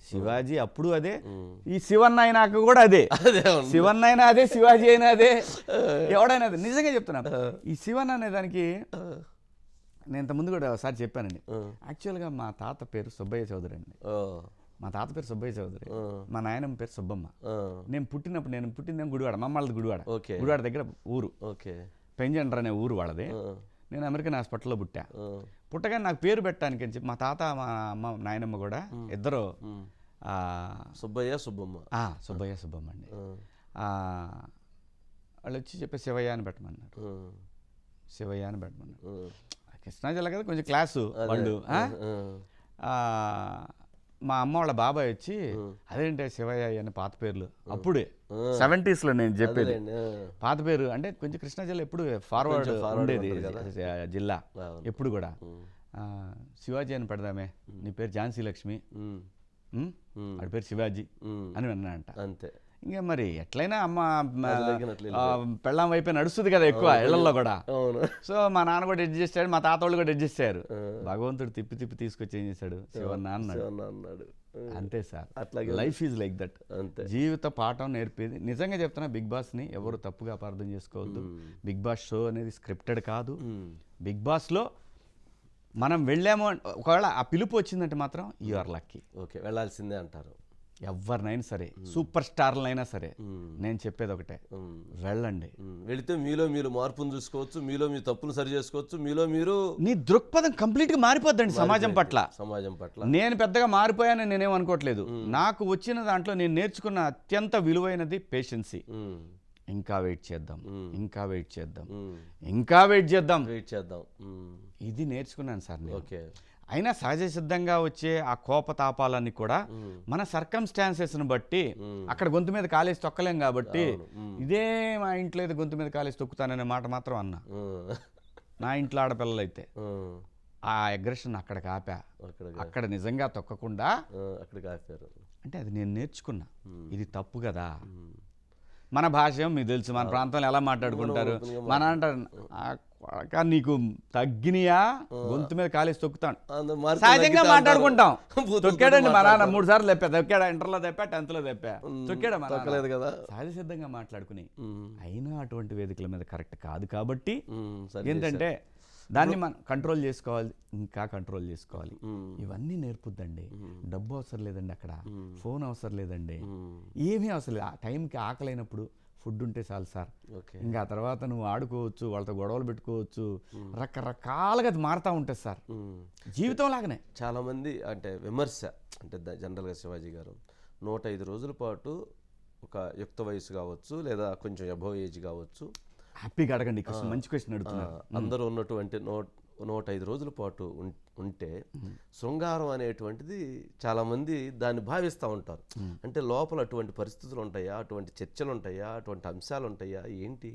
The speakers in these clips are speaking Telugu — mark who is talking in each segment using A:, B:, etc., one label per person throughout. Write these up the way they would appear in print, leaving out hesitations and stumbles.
A: శివాజీ అప్పుడు అదే, ఈ శివన్న అయినాక కూడా అదే. శివన్న అయినా అదే, శివాజీ అయినా అదే, ఎవడైనా అదే. నిజంగా చెప్తున్నాను. ఈ శివన్న అనే దానికి నేను ఇంతకుముందు కూడా ఒకసారి చెప్పానండి. యాక్చువల్గా మా తాత పేరు సుబ్బయ్య చౌదరి అండి. మా తాత పేరు సుబ్బయ్య చౌదరి, మా నాయనమ్మ పేరు సుబ్బమ్మ. నేను పుట్టిందేమో గుడివాడ, మమ్మల్ది గుడివాడ. గుడివాడ దగ్గర ఊరు పెంజండ్ర అనే ఊరు వాళ్ళది. నేను అమెరికన్ హాస్పిటల్లో పుట్టా. పుట్టగానే నాకు పేరు పెట్టడానికి అని చెప్పి మా తాత మా అమ్మ నాయనమ్మ కూడా ఇద్దరు
B: సుబ్బయ్య సుబ్బమ్మ
A: అండి. వాళ్ళు వచ్చి చెప్పే శివయ్య అని పెట్టమన్నారు. కృష్ణా జిల్లా కదా, కొంచెం క్లాసు వాళ్ళు. మా అమ్మ వాళ్ళ బాబాయ్ వచ్చి అదేంటే శివయ్య అని పాత పేర్లు, అప్పుడే 70s లో నేను చెప్పేది. పాత పేరు అంటే కొంచెం కృష్ణా జిల్లా ఎప్పుడు ఫార్వర్డ్ ఉండేది జిల్లా ఎప్పుడు కూడా. శివాజీ అని పెడదామే, నీ పేరు ఝాన్సీ లక్ష్మి, వాడి పేరు శివాజీ అని అన్నాడంట. అంతే. ఇంకా మరి ఎట్లయినా అమ్మ పెళ్ళాం వైపే నడుస్తుంది కదా ఎక్కువ ఇళ్లలో కూడా. సో మా నాన్న కూడా అడ్జస్ట్ అయ్యాడు, మా తాత వాళ్ళు కూడా అడ్జస్ట్ అయ్యారు. భగవంతుడు తిప్పి తీసుకొచ్చి ఏం చేశాడు, శివన్న అన్నాడు. అంతే sir, life is like that. జీవిత పాఠం నేర్పేది. నిజంగా చెప్తున్నా, బిగ్ బాస్ని ఎవరు తప్పుగా అపార్థం చేసుకోవద్దు. బిగ్ బాస్ షో అనేది స్క్రిప్టెడ్ కాదు. బిగ్ బాస్లో మనం వెళ్ళాము, ఒకవేళ ఆ పిలుపు వచ్చిందంటే మాత్రం యు ఆర్ లక్కీ.
B: ఓకే, వెళ్ళాల్సిందే అంటారు.
A: ఎవరినైనా సరే, సూపర్ స్టార్లైనా సరే, నేను చెప్పేది ఒకటే, వెళ్ళండి.
B: వెళితే మీలో మీరు మార్పును చూసుకోవచ్చు, మీలో మీ తప్పులు సరి చేసుకోవచ్చు, మీలో మీరు
A: నీ దృక్పథం కంప్లీట్గా మారిపోద్దండి సమాజం పట్ల. నేను పెద్దగా మారిపోయానని నేనేం అనుకోవట్లేదు. నాకు వచ్చిన దాంట్లో నేను నేర్చుకున్న అత్యంత విలువైనది పేషెన్సీ. ఇంకా వెయిట్ చేద్దాం. ఇది నేర్చుకున్నాను సార్. ఓకే. అయినా సహజ సిద్ధంగా వచ్చే ఆ కోపతాపాలన్నీ కూడా మన సర్కమ్స్టాన్సెస్ను బట్టి, అక్కడ గొంతు మీద కాలేసి తొక్కలేం కాబట్టి, ఇదే మా ఇంట్లో అయితే గొంతు మీద కాలేసి తొక్కుతాననే మాట మాత్రం అన్నా. నా ఇంట్లో ఆడపిల్లలు అయితే ఆ అగ్రెషన్ అక్కడికి ఆపా. అక్కడ నిజంగా తొక్కకుండా
B: అక్కడికి ఆపారు.
A: అంటే అది నేను నేర్చుకున్నా, ఇది తప్పు కదా. మన భాష మీకు తెలుసు, మన ప్రాంతంలో ఎలా మాట్లాడుకుంటారు. మన అంటారు, నీకు తగ్గినయా, గొంతు మీద కాలేసి తొక్కుతాను. సహజంగా మాట్లాడుకుంటాం. తొక్కాడండి మా నాన్న 3 సార్లు తెప్పా, తొక్కాడా, ఇంటర్లో తెప్పా, 10th లో తెప్పా, తొక్కాడా కదా. సహజ సిద్ధంగా మాట్లాడుకుని, అయినా అటువంటి వేదికల మీద కరెక్ట్ కాదు కాబట్టి ఏంటంటే దాన్ని మనం కంట్రోల్ చేసుకోవాలి, ఇంకా కంట్రోల్ చేసుకోవాలి. ఇవన్నీ నేర్పుద్దండి. డబ్బు అవసరం లేదండి, అక్కడ ఫోన్ అవసరం లేదండి, ఏమీ అవసరం లేదు. ఆ టైంకి ఆకలైనప్పుడు ఫుడ్ ఉంటే చాలు సార్. ఇంకా తర్వాత నువ్వు ఆడుకోవచ్చు, వాళ్ళతో గొడవలు పెట్టుకోవచ్చు, రకరకాలుగా అది మారుతూ ఉంటుంది సార్ జీవితం లాగానే.
B: చాలామంది అంటే విమర్శ అంటే జనరల్గా శివాజీ గారు 105 రోజుల పాటు ఒక యుక్త వయసు కావచ్చు, లేదా కొంచెం అబవ్ ఏజ్ కావచ్చు,
A: హ్యాపీగా అడగండి, మంచి క్వశ్చన్ అడుగుతున్నారు.
B: అందరూ ఉన్నటువంటి 105 రోజుల పాటు ఉంటే శృంగారం అనేటువంటిది చాలామంది దాన్ని భావిస్తూ ఉంటారు. అంటే లోపల అటువంటి పరిస్థితులు ఉంటాయా, అటువంటి చర్చలు ఉంటాయా, అటువంటి అంశాలు ఉంటాయా, ఏంటి?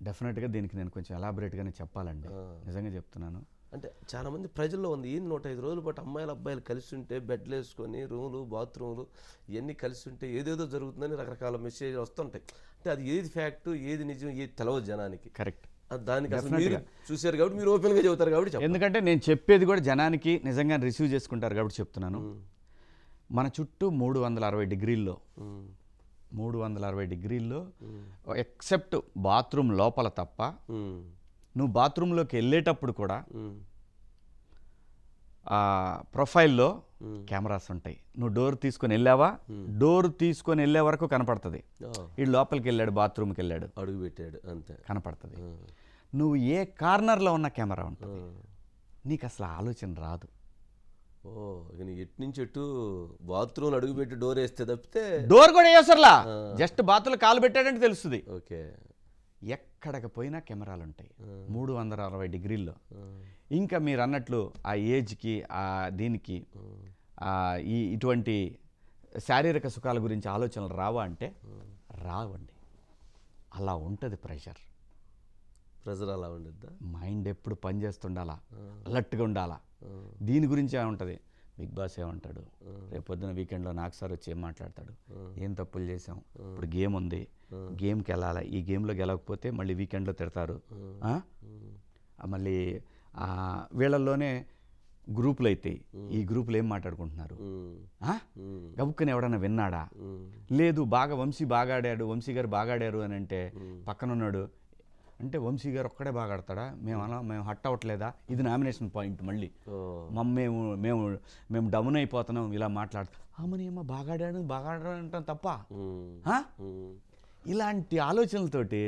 A: డెఫినెట్గా దీనికి నేను కొంచెం ఎలాబొరేట్గానే చెప్పాలండి, నిజంగా చెప్తున్నాను.
B: అంటే చాలామంది ప్రజల్లో ఉంది, ఈ 105 రోజుల పాటు అమ్మాయిలు అబ్బాయిలు కలిసి ఉంటే బెడ్లు వేసుకొని రూములు బాత్రూములు ఇవన్నీ కలిసి ఉంటే ఏదేదో జరుగుతుందని రకరకాల మెసేజ్లు వస్తుంటాయి. అంటే అది ఏది ఫ్యాక్ట్, ఏది నిజం, ఏది తెలవదు జనానికి.
A: కరెక్ట్.
B: దానికి అసలు మీరు చూశారు కాబట్టి మీరు ఓపెన్గా చెబుతారు కాబట్టి.
A: ఎందుకంటే నేను చెప్పేది కూడా జనానికి నిజంగా రిసీవ్ చేసుకుంటారు కాబట్టి చెప్తున్నాను. మన చుట్టూ 360 డిగ్రీల్లో ఎక్సెప్ట్ బాత్రూమ్ లోపల తప్ప, నువ్వు బాత్రూంలోకి వెళ్ళేటప్పుడు కూడా ప్రొఫైల్లో కెమెరాస్ ఉంటాయి. నువ్వు డోర్ తీసుకొని వెళ్ళావా, డోర్ తీసుకొని వెళ్ళే వరకు కనపడుతుంది. ఈ లోపలికి వెళ్ళాడు, బాత్రూమ్కి వెళ్ళాడు,
B: అడుగు పెట్టాడు, అంతే కనపడుతుంది.
A: నువ్వు ఏ కార్నర్లో ఉన్న కెమెరా ఉంటుంది, నీకు అసలు ఆలోచన రాదు.
B: ఎటు నుంచి ఎటు బాత్రూమ్ అడుగు పెట్టి డోర్ వేస్తే తప్పితే
A: డోర్ కూడా వేసర్లా, జస్ట్ బాత్రూంలో కాలు పెట్టాడంటే తెలుస్తుంది.
B: ఓకే.
A: ఎక్కడికి పోయినా కెమెరాలు ఉంటాయి 360 డిగ్రీల్లో. ఇంకా మీరు అన్నట్లు ఆ ఏజ్కి దీనికి ఇటువంటి శారీరక సుఖాల గురించి ఆలోచనలు రావా అంటే రావండి. అలా ఉంటుంది ప్రెషర్
B: అలా ఉండద్దా,
A: మైండ్ ఎప్పుడు పనిచేస్తుండాలా, అలర్ట్గా ఉండాలా. దీని గురించి ఏముంటుంది, బిగ్ బాస్ ఏమంటాడు, రేపు పొద్దున వీకెండ్లో నాకు సార్ వచ్చి ఏం మాట్లాడతాడు, ఏం తప్పులు చేసాం, ఇప్పుడు గేమ్ ఉంది, గేమ్కి వెళ్ళాలి, ఈ గేమ్లో గెలవకపోతే మళ్ళీ వీకెండ్లో తిడతారు. మళ్ళీ వీళ్ళల్లోనే గ్రూపులు అవుతాయి. ఈ గ్రూపులు ఏం మాట్లాడుకుంటున్నారు? గబుక్కని ఎవడన్నా విన్నాడా? లేదు బాగా వంశీ బాగా ఆడాడు, వంశీ గారు బాగా ఆడారు అని అంటే పక్కనున్నాడు అంటే వంశీ గారు ఒక్కడే బాగా ఆడతాడా, మేము హట్ అవ్వట్లేదా? ఇది నామినేషన్ పాయింట్. మళ్ళీ మేము మేము మేము డౌన్ అయిపోతున్నాం ఇలా మాట్లాడుతాం. మరి ఏమో బాగా ఆడాడు అంటాం తప్ప. ఇలాంటి ఆలోచనలతోటి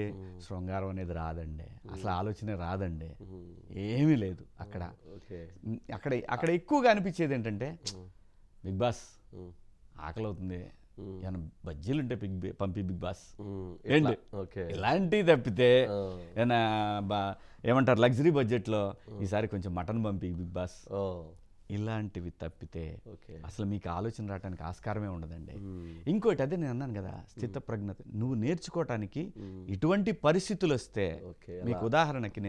A: శృంగారం అనేది రాదండి. అసలు ఆలోచనే రాదండి. ఏమీ లేదు అక్కడ. అక్కడ ఎక్కువగా అనిపించేది ఏంటంటే బిగ్ బాస్ ఆకలి అవుతుంది, ఏమైనా బజ్జీలు ఉంటే పంపి బిగ్ బాస్ ఏంటి ఇలాంటివి తప్పితే ఏమైనా ఏమంటారు లగ్జరీ బడ్జెట్లో ఈసారి కొంచెం మటన్ పంపి బిగ్ బాస్ ఇలాంటివి తప్పితే అసలు మీకు ఆలోచన రావడానికి ఆస్కారమే ఉండదండి. ఇంకోటి అదే నేను అన్నాను కదా, స్థితప్రజ్ఞత. నువ్వు నేర్చుకోవటానికి ఇటువంటి పరిస్థితులు వస్తే, మీకు ఉదాహరణకి